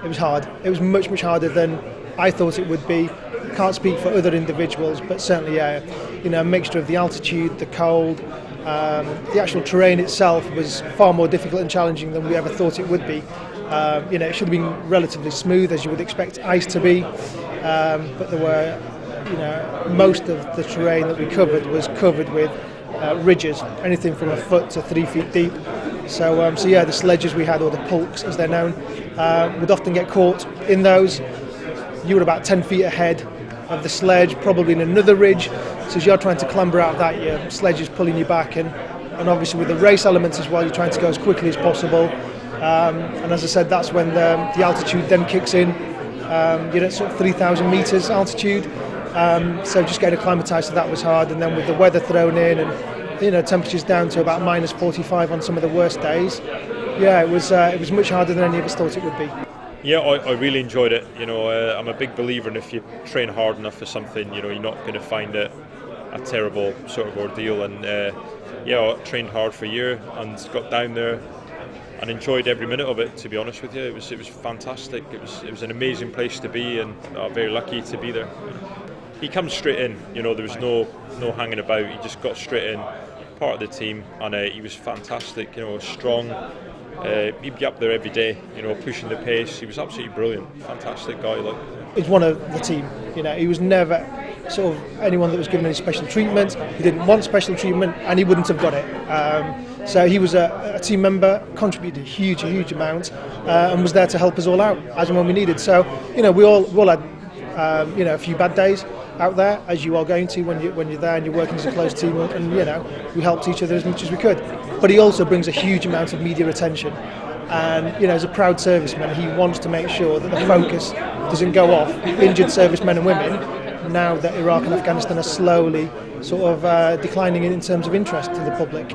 it was hard. It was much, much harder than I thought it would be. Can't speak for other individuals, but certainly, a mixture of the altitude, the cold, the actual terrain itself was far more difficult and challenging than we ever thought it would be. It should have been relatively smooth, as you would expect ice to be, but there were, most of the terrain that we covered was covered with ridges, anything from a foot to 3 feet deep. So the sledges we had, or the pulks as they're known, would often get caught in those. You were about 10 feet ahead of the sledge, probably in another ridge. So as you're trying to clamber out of that, your sledge is pulling you back, and obviously with the race elements as well, you're trying to go as quickly as possible. And as I said, that's when the altitude then kicks in. You're at sort of 3,000 metres altitude. So just getting acclimatised to that was hard, and then with the weather thrown in, and temperatures down to about minus 45 on some of the worst days. It was much harder than any of us thought it would be. Yeah, I really enjoyed it. I'm a big believer in if you train hard enough for something, you're not going to find it a terrible sort of ordeal. And I trained hard for a year and got down there and enjoyed every minute of it. To be honest with you, it was fantastic. It was an amazing place to be, and I'm very lucky to be there. He comes straight in. There was no hanging about. He just got straight in, part of the team, and he was fantastic. Strong. He'd be up there every day, pushing the pace. He was absolutely brilliant, fantastic guy. He's one of the team. He was never sort of anyone that was given any special treatment. He didn't want special treatment, and he wouldn't have got it. So he was a team member, contributed a huge amount, and was there to help us all out as and when we needed. So we all had a few bad days out there, as you are going to when you're there and you're working as a close team, and we helped each other as much as we could. But he also brings a huge amount of media attention, and as a proud serviceman, he wants to make sure that the focus doesn't go off injured servicemen and women now that Iraq and Afghanistan are slowly sort of declining in terms of interest to the public.